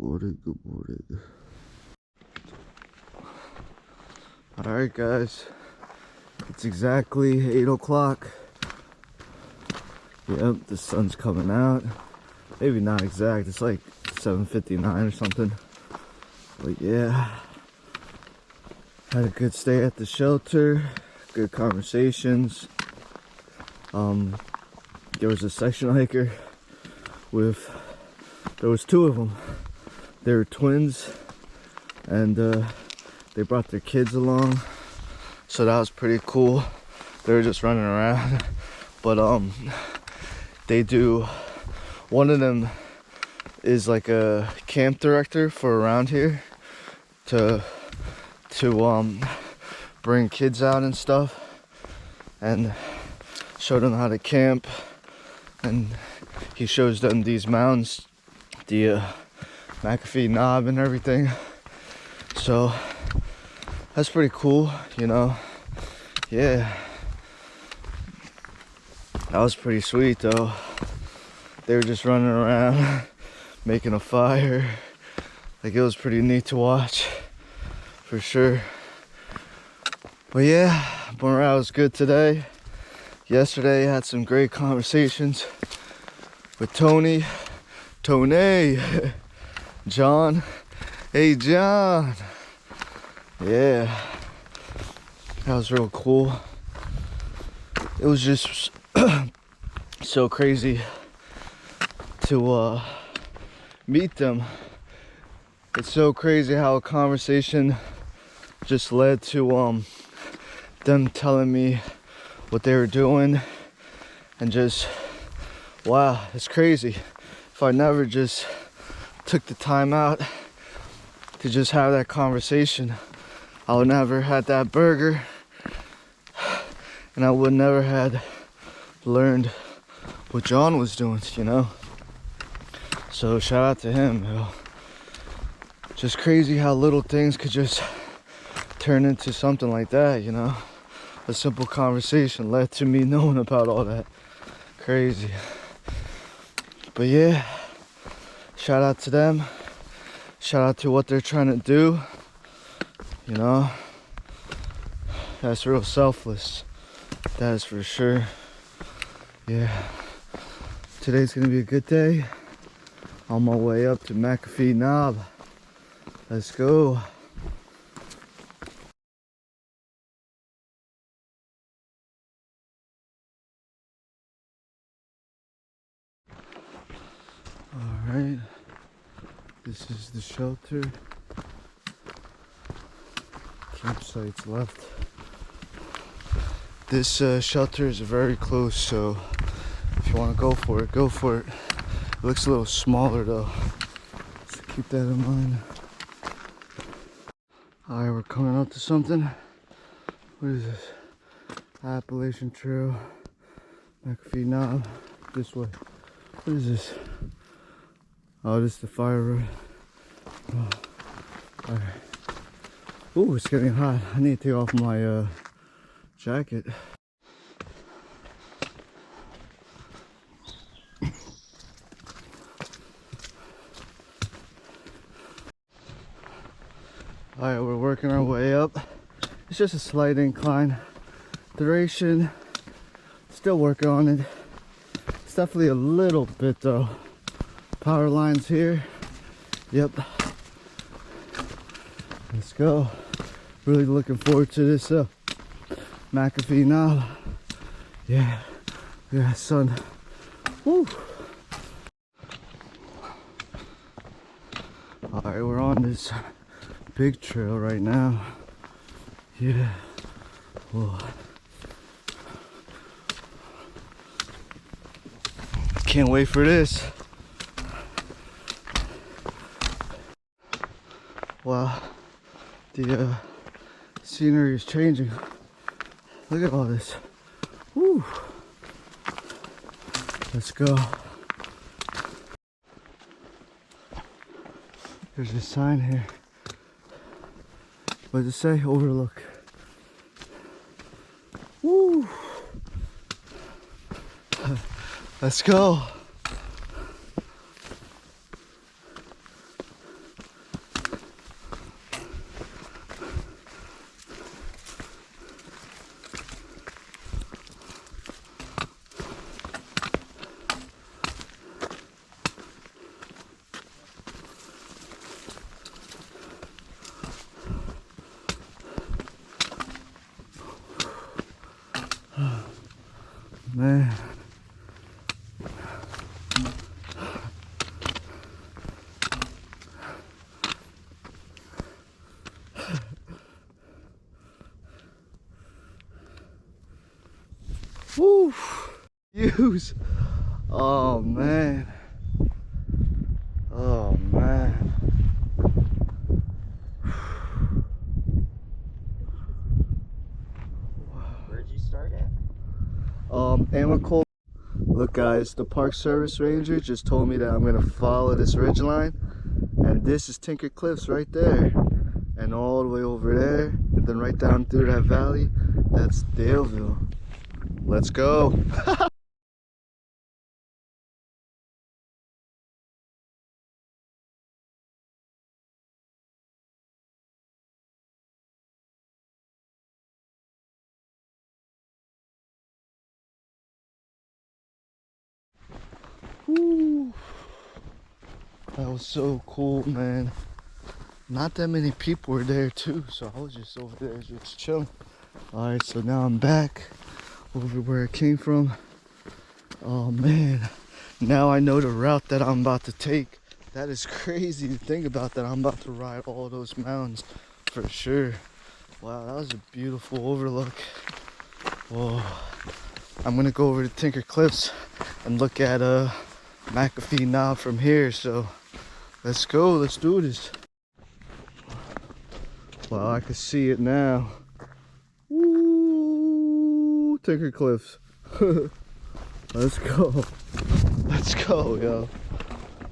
morning, good morning. Alright guys, it's exactly 8 o'clock. Yep, the sun's coming out. Maybe not exact, it's like 7:59 or something. But yeah, had a good stay at the shelter, good conversations. There was a section hiker with, there was 2 of them. They were twins, and they brought their kids along, so that was pretty cool. They were just running around, but they do, one of them is like a camp director for around here to bring kids out and stuff and show them how to camp. And he shows them these mounds, the Mcafee knob and everything. So that's pretty cool, you know. Yeah, that was pretty sweet though. They were just running around making a fire. Like, it was pretty neat to watch for sure. But yeah, morale was good today. Yesterday I had some great conversations with Tony, John. Hey John. Yeah, that was real cool. It was just so crazy to meet them. It's so crazy how a conversation just led to them telling me what they were doing, and just, wow, it's crazy. If I never just took the time out to just have that conversation, I would never had that burger, and I would never had learned what John was doing, you know. So shout out to him, yo. Just crazy how little things could just turn into something like that, you know. A simple conversation led to me knowing about all that. Crazy. But yeah, shout out to them. Shout out to what they're trying to do. You know, that's real selfless. That is for sure. Yeah. Today's gonna be a good day. On my way up to Mcafee Knob. Let's go. Alright, this is the shelter. Campsites left. This shelter is very close, so if you want to go for it, go for it. It looks a little smaller though, so keep that in mind. Alright, we're coming up to something. What is this? Appalachian Trail, Mcafee Knob, this way. What is this? Oh, this is the fire road. Oh, alright. Ooh, it's getting hot. I need to take off my jacket. Alright, we're working our way up. It's just a slight incline. Duration, still working on it. It's definitely a little bit though. Power lines here. Yep. Let's go. Really looking forward to this Mcafee Knob. Yeah. Yeah, sun. Woo. Alright, we're on this big trail right now. Yeah. Whoa. Can't wait for this. Wow, the scenery is changing. Look at all this. Woo. Let's go. There's a sign here. What does it say? Overlook. Woo. Let's go. views. Oh man. Oh man. Where'd you start at? Mcafee. Look guys, the park service ranger just told me that I'm gonna follow this ridge line, and this is Tinker Cliffs right there, and all the way over there, and then right down through that valley, that's Daleville. Let's go. Woo. That was so cool, man. Not that many people were there too, so I was just over there just chilling. All right, so now I'm back over where I came from. Oh man, now I know the route that I'm about to take. That is crazy to think about, that I'm about to ride all those mountains for sure. Wow, that was a beautiful overlook. Whoa. I'm gonna go over to Tinker Cliffs and look at Mcafee Knob from here, so let's go, let's do this. Wow, I can see it now. Woo, Tinker Cliffs. Let's go. Let's go, yo.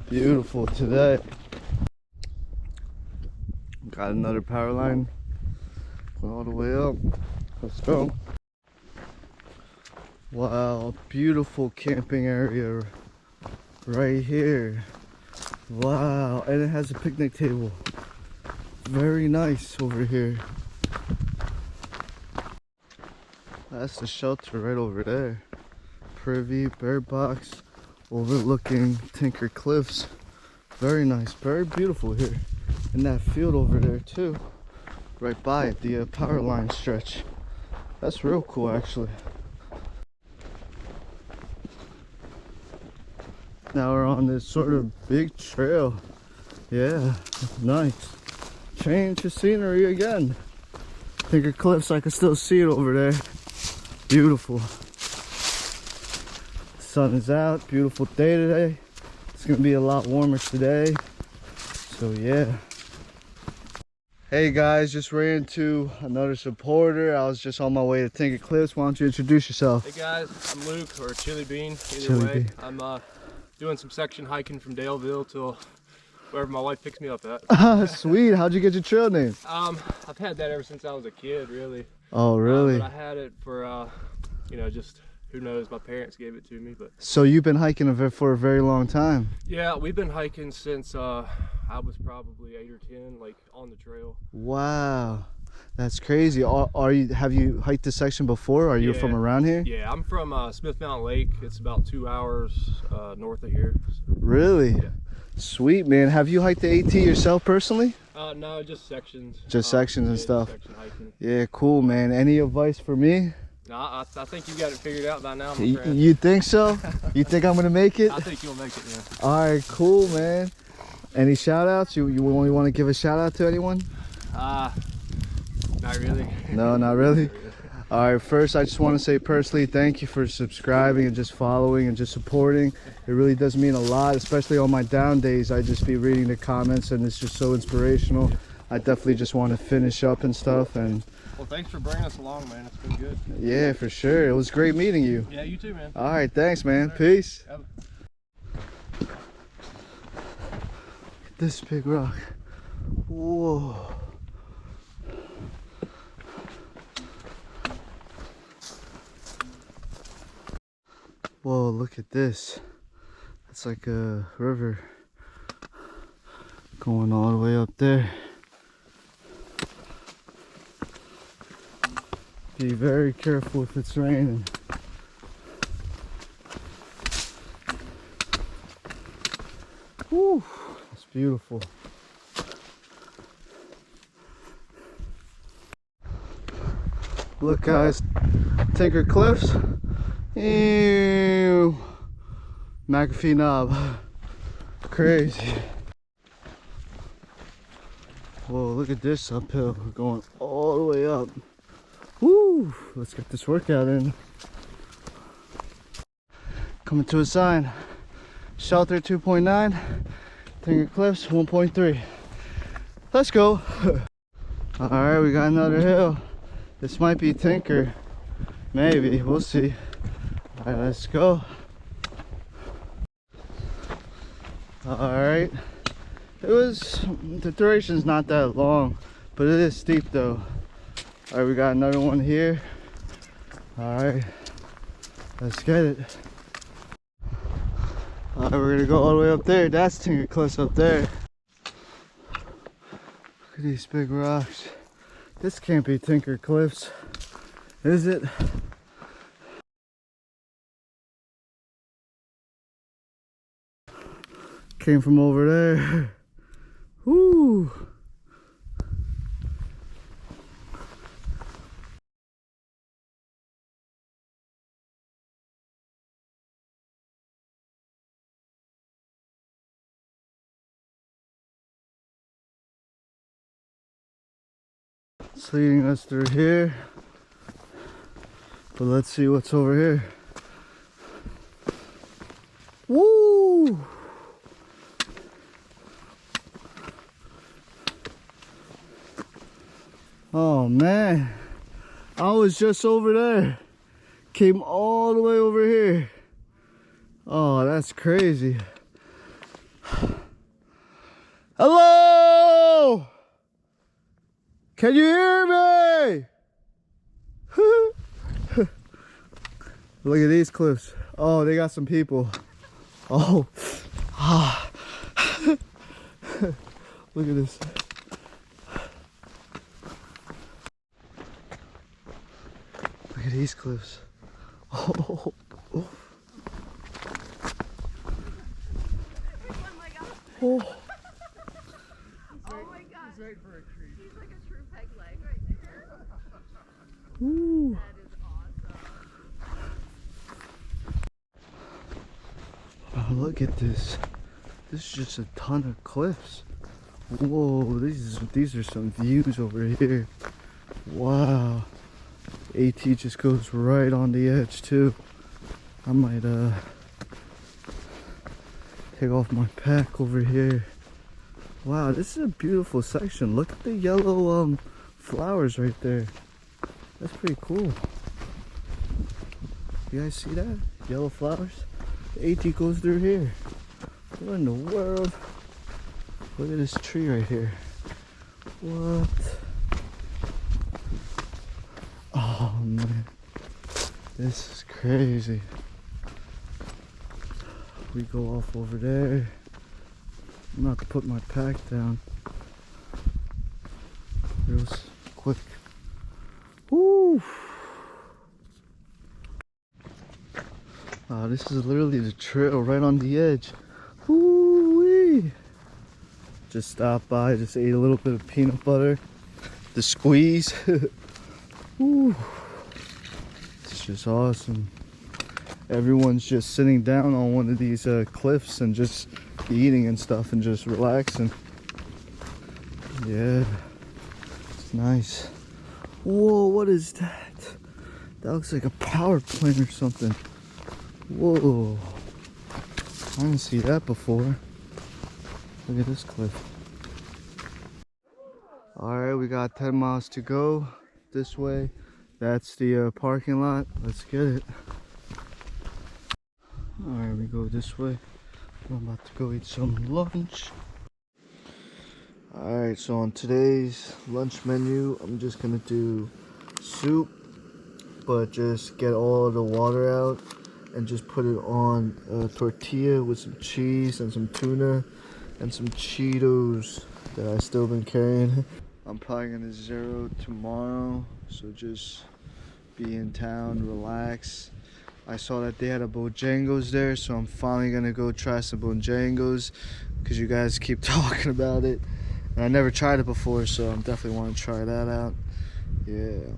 Beautiful today. Got another power line all the way up. Let's go. Wow, beautiful camping area right here. Wow, and it has a picnic table. Very nice over here. That's the shelter right over there. Privy, bird box, overlooking Tinker Cliffs. Very nice, very beautiful here. And that field over there too, right by it, the power line stretch. That's real cool actually. Now we're on this sort of big trail. Yeah, nice. Change the scenery again. Tinker Cliffs, I can still see it over there. Beautiful. Sun is out, beautiful day today. It's gonna be a lot warmer today, so yeah. Hey guys, just ran into another supporter. I was just on my way to Tinker Cliffs. Why don't you introduce yourself? Hey guys, I'm Luke, or Chili Bean, either Chili way. Bean. I'm doing some section hiking from Daleville till wherever my wife picks me up at. Sweet, how'd you get your trail name? I've had that ever since I was a kid, really. Oh really? But I had it for, you know, just who knows, my parents gave it to me. But So you've been hiking for a very long time? yeah, we've been hiking since I was probably 8 or 10, like on the trail. Wow, that's crazy. Have you hiked this section before? Are you from around here? Yeah, I'm from Smith Mountain Lake. It's about 2 hours north of here. So. Really? Yeah. Sweet, man. Have you hiked the AT yourself personally? No, just sections. Just sections and stuff. Section hiking. Yeah, cool, man. Any advice for me? No, I think you got it figured out by now, my friend. You think so? You think I'm gonna make it? I think you'll make it, man. All right, cool, man. Any shout outs? You want to give a shout out to anyone? Not really. No, not really. All right, first I just want to say personally thank you for subscribing and just following and just supporting. It really does mean a lot, especially on my down days. I just be reading the comments and it's just so inspirational. I definitely just want to finish up and stuff. And well, thanks for bringing us along, man. It's been good. yeah, for sure. It was great meeting you. Yeah, you too, man. All right, thanks, man. Peace. Have This big rock. Whoa. Whoa, look at this. It's like a river going all the way up there. Be very careful if it's raining. Woo, that's beautiful. Look guys, Tinker Cliffs. Ew. Mcafee Knob. Crazy. Whoa, look at this uphill. We're going all the way up. Woo! Let's get this workout in. Coming to a sign. Shelter 2.9. Tinker Cliffs 1.3. Let's go. Alright, we got another hill. This might be Tinker. Maybe, we'll see. Alright, let's go. Alright. The duration's not that long, but it is steep though. Alright, we got another one here. Alright, let's get it. Alright, we're gonna go all the way up there. That's Tinker Cliffs up there. Look at these big rocks. This can't be Tinker Cliffs, is it? Came from over there. Woo! It's leading us through here, but let's see what's over here. Woo! Oh man, I was just over there, came all the way over here. Oh, that's crazy. Hello! Can you hear me? Look at these cliffs. Oh, they got some people. Oh, ah. Look at this. Look at these cliffs. Oh, oh. Oh. Ooh. That is awesome. Oh, look at this. This is just a ton of cliffs. Whoa, these are some views over here. Wow. AT just goes right on the edge too. I might take off my pack over here. Wow, this is a beautiful section. Look at the yellow flowers right there. That's pretty cool. You guys see that? Yellow flowers? The AT goes through here. What in the world? Look at this tree right here. What? Oh man. This is crazy. We go off over there. I'm not to put my pack down. Real quick. Woo! Wow, this is literally the trail right on the edge. Woo-wee! Just stopped by, just ate a little bit of peanut butter. The squeeze. Woo! It's just awesome. Everyone's just sitting down on one of these cliffs and just eating and stuff and just relaxing. Yeah, it's nice. Whoa, what is that? That looks like a power plant or something. Whoa, I didn't see that before. Look at this cliff. Alright, we got 10 miles to go this way. That's the parking lot. Let's get it. Alright, we go this way. I'm about to go eat some lunch. Alright, so on today's lunch menu, I'm just gonna do soup, but just get all of the water out and just put it on a tortilla with some cheese and some tuna and some Cheetos that I still been carrying. I'm probably gonna zero tomorrow, so just be in town, relax. I saw that they had a Bojangles there, so I'm finally gonna go try some Bojangles because you guys keep talking about it. And I never tried it before, so I'm definitely want to try that out. Yeah.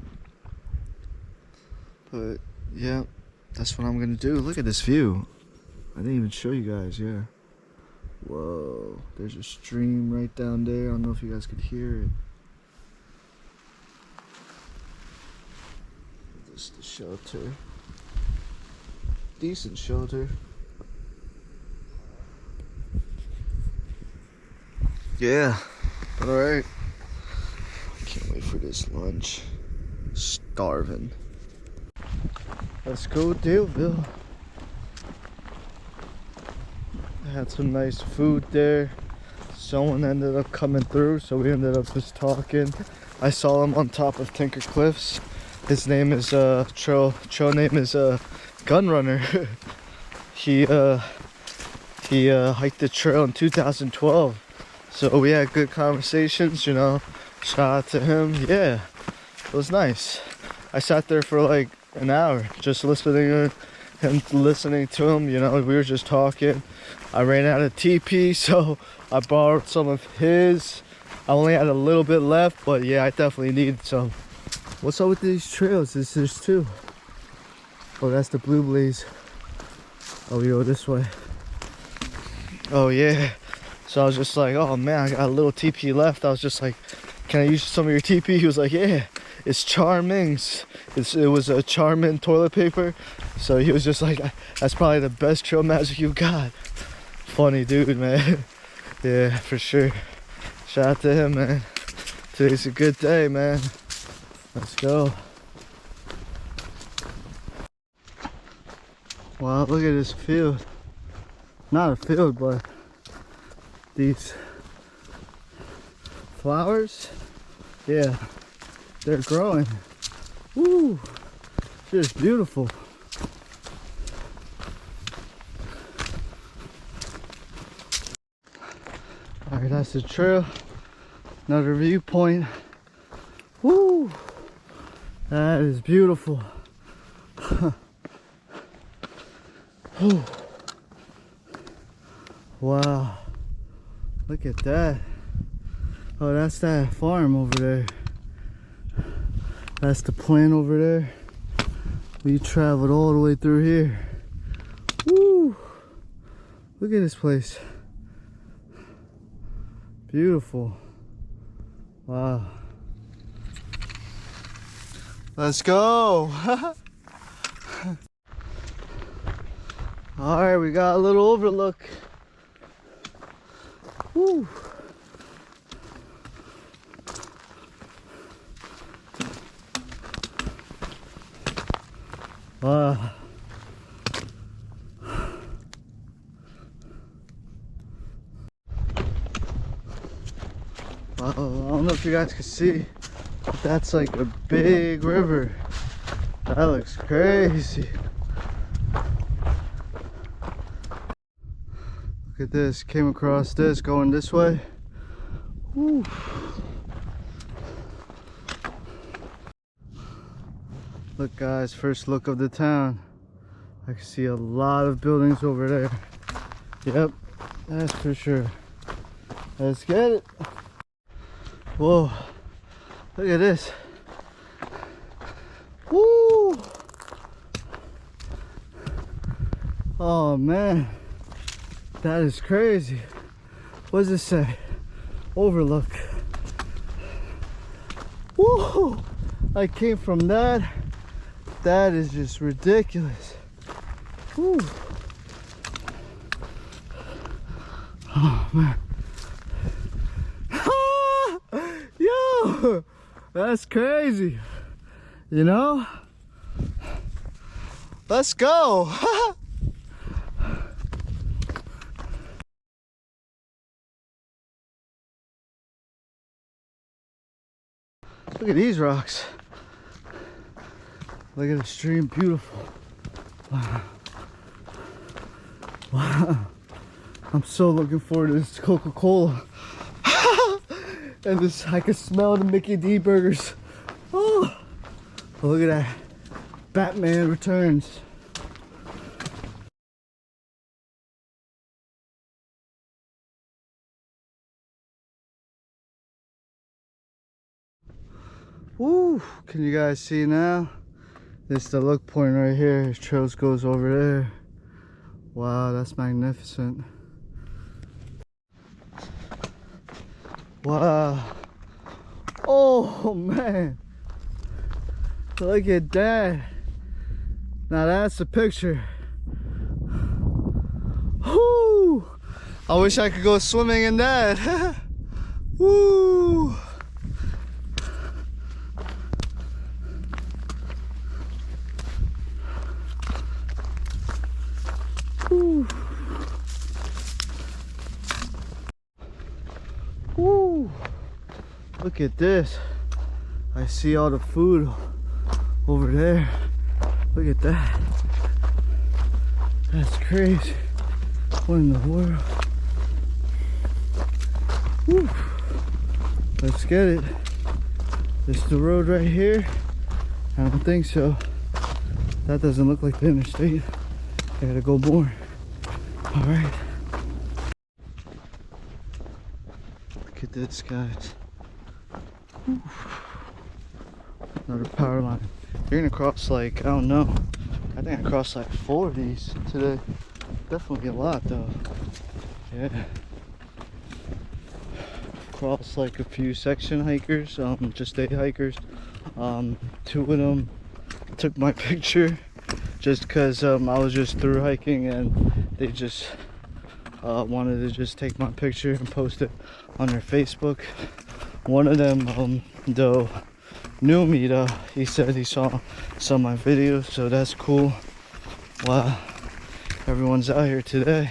But yeah, that's what I'm gonna do. Look at this view. I didn't even show you guys, yeah. Whoa, there's a stream right down there. I don't know if you guys could hear it. This is the shelter. decent shelter. Yeah, but alright. Can't wait for this lunch. Starving. Let's go Daleville. Had some nice food there. Someone ended up coming through, so we ended up just talking. I saw him on top of Tinker Cliffs. His name is trail name is Gunrunner. he hiked the trail in 2012. So we had good conversations, you know. Shout out to him. Yeah, it was nice. I sat there for like an hour just listening to him, you know. We were just talking. I ran out of TP, so I borrowed some of his. I only had a little bit left, but yeah, I definitely needed some. What's up with these trails? There's two. Oh, that's the Blue Blaze. Oh, we go this way. Oh yeah. So I was just like, oh man, I got a little TP left. I was just like, can I use some of your TP? He was like, yeah, it's Charming's. It was a Charmin toilet paper. So he was just like, that's probably the best trail magic you've got. Funny dude, man. Yeah, for sure. Shout out to him, man. Today's a good day, man. Let's go. Wow, look at this field. Not a field, but these flowers, yeah, they're growing. Woo, just beautiful. All right, that's the trail. Another viewpoint. Woo, that is beautiful. Wow, look at that. Oh, that's that farm over there. That's the plant over there. We traveled all the way through here. Woo! Look at this place. Beautiful. Wow. Let's go. All right, we got a little overlook. Woo. Wow. Wow, I don't know if you guys can see, but that's like a big river. That looks crazy. Look at this, came across this going this way. Woo. Look guys, first look of the town. I can see a lot of buildings over there. Yep, that's for sure. Let's get it. Whoa, look at this. Woo! Oh man, that is crazy. What does it say? Overlook. Woo! I came from that. That is just ridiculous. Woo. Oh man. Yo, that's crazy. You know? Let's go. Look at these rocks. Look at the stream, beautiful. Wow. Wow. I'm so looking forward to this Coca-Cola. And this, I can smell the Mickey D burgers. Oh, look at that. Batman Returns. Woo, can you guys see now? This is the look point right here. His trails goes over there. Wow, that's magnificent. Wow. Oh man. Look at that. Now that's a picture. I wish I could go swimming in that. Woo! Woo! Woo! Look at this. I see all the food over there. Look at that. That's crazy. What in the world? Woo. Let's get it. This is the road right here? I don't think so. That doesn't look like the interstate. I gotta go more. Alright. Look at this, guys. Woo. Another power line. You're gonna cross like, I don't know. I think I crossed like 4 of these today. Definitely a lot though. Yeah. Crossed like a few section hikers, just day hikers. 2 of them took my picture just because I was just through hiking and they just wanted to just take my picture and post it on their Facebook. One of them though knew me though. He said he saw some of my videos, so that's cool. Wow, everyone's out here today.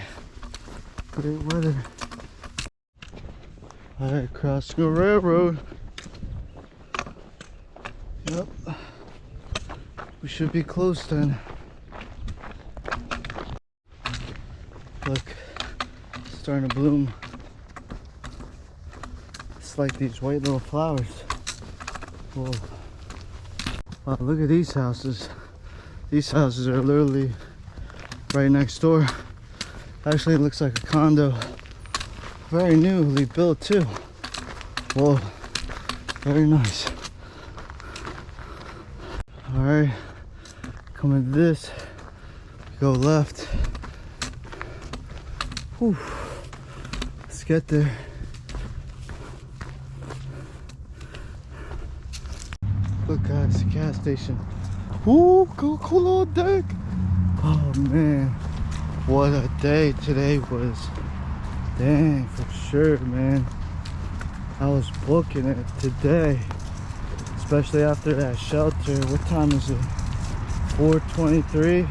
Great weather. Alright, crossing the railroad. Yep. We should be close then. Look, it's starting to bloom. It's like these white little flowers. Whoa. Wow, look at these houses. These houses are literally right next door. Actually, it looks like a condo. Very newly built too. Whoa, very nice. Alright, coming to this, go left. Whew. Let's get there. Look guys, the gas station. Ooh, cool on deck. Oh man, what a day today was. Dang, for sure, man. I was booking it today, especially after that shelter. What time is it? 4:23.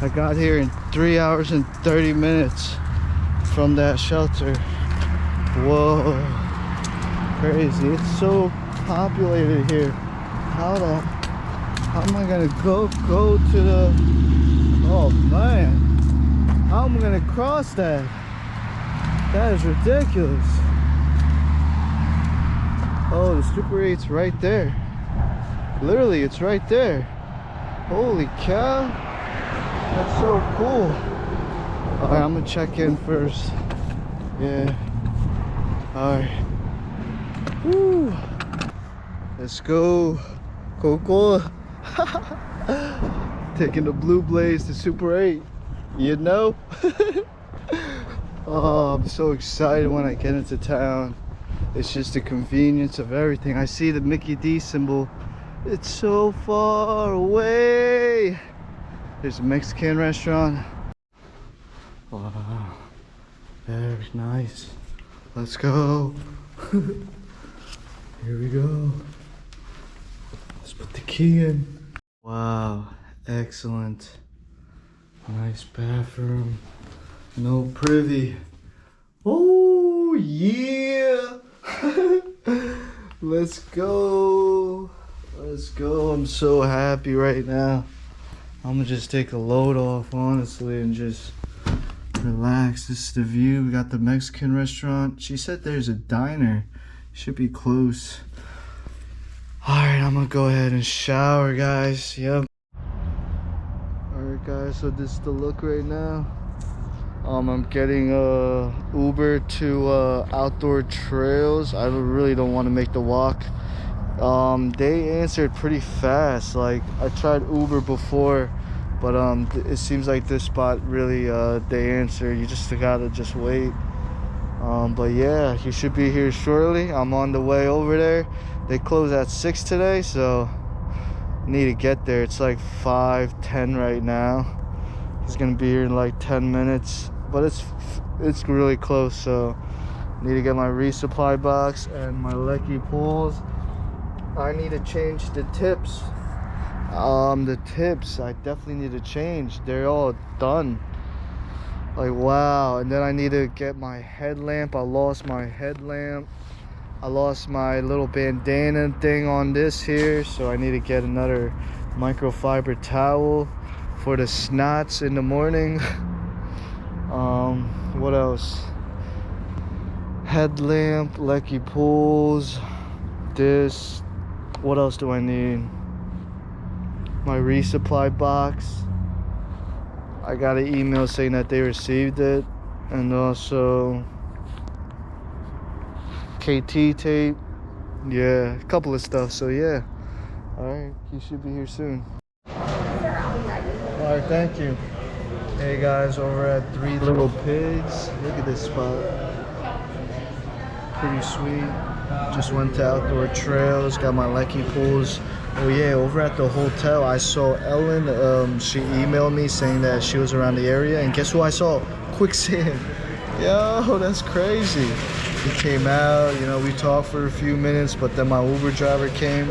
I got here in 3 hours and 30 minutes from that shelter. Whoa, crazy. It's so populated here. How am I gonna go to the, oh man, how am I gonna cross that? That is ridiculous. Oh, the Super 8's right there. Literally, it's right there. Holy cow. That's so cool. Alright, I'm gonna check in first. Yeah. Alright. Woo. Let's go. Coca-Cola. Taking the Blue Blaze to Super 8. You know? Oh, I'm so excited when I get into town. It's just the convenience of everything. I see the Mickey D symbol. It's so far away. There's a Mexican restaurant. Wow, very nice. Let's go. Here we go. Let's put the key in. Wow, excellent. Nice bathroom. No privy. Oh yeah. Let's go. Let's go. I'm so happy right now. I'm gonna just take a load off, honestly, and just relax. This is the view. We got the Mexican restaurant. She said there's a diner. Should be close. Alright, I'm gonna go ahead and shower, guys. Yep. Alright guys, so this is the look right now. I'm getting a Uber to Outdoor Trails. I really don't want to make the walk. They answered pretty fast. Like, I tried Uber before, but it seems like this spot really they answer. You just gotta just wait. But yeah, he should be here shortly. I'm on the way over there. They close at 6 today, so I need to get there. It's like 5:10 right now. He's gonna be here in like 10 minutes. but it's really close. So need to get my resupply box and my Lecky pools. I need to change the tips. The tips I definitely need to change. They're all done. Like, wow. And then I need to get my headlamp. I lost my headlamp. I lost my little bandana thing on this here, so I need to get another microfiber towel for the snots in the morning. What else? Headlamp, Lecky pools, this. What else do I need? My resupply box. I got an email saying that they received it, and also KT tape. Yeah, a couple of stuff. So yeah, all right, he should be here soon. All right, thank you. Hey guys, over at Three Little Pigs. Look at this spot. Pretty sweet. Just went to outdoor trails, got my Lecky pools. Oh yeah, over at the hotel I saw Ellen. She emailed me saying that she was around the area, and guess who I saw? Quicksand. Yo, that's crazy. He came out, you know, we talked for a few minutes, but then my Uber driver came.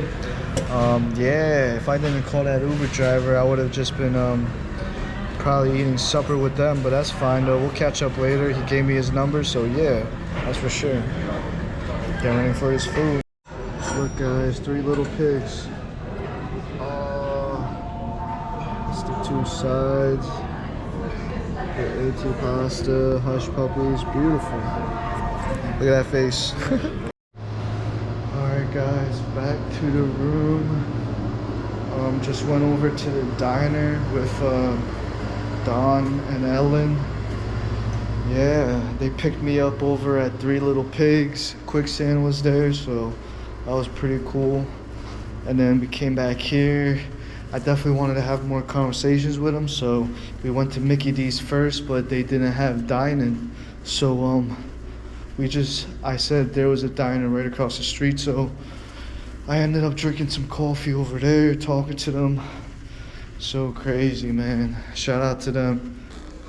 Yeah, if I didn't call that Uber driver, I would have just been probably eating supper with them, but that's fine though. We'll catch up later. He gave me his number, so yeah, that's for sure. Getting ready for his food. Look guys, Three Little Pigs. It's the two sides. The AT pasta, hush puppies, beautiful. Look at that face. Alright guys, back to the room. Just went over to the diner with Don and Ellen. Yeah, they picked me up over at Three Little Pigs. Quicksand was there, so that was pretty cool. And then we came back here. I definitely wanted to have more conversations with them, so we went to Mickey D's first, but they didn't have dining. So I said there was a diner right across the street, so I ended up drinking some coffee over there, talking to them. So crazy, man. Shout out to them.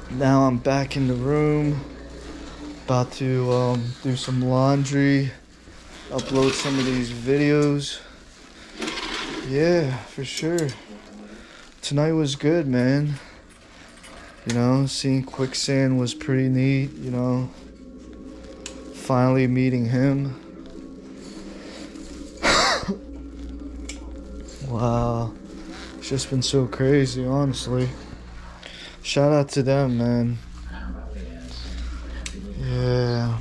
Now I'm back in the room, about to do some laundry, upload some of these videos. Yeah, for sure. Tonight was good, man. You know, seeing Quicksand was pretty neat, you know. Finally meeting him. Wow. It's just been so crazy, honestly. Shout out to them, man. Yeah.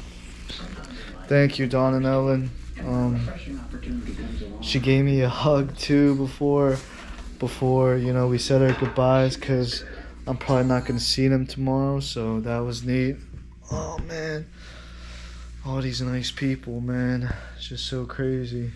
Thank you, Don and Ellen. She gave me a hug too before you know we said our goodbyes, because I'm probably not gonna see them tomorrow, so that was neat. Oh man, all these nice people, man. It's just so crazy.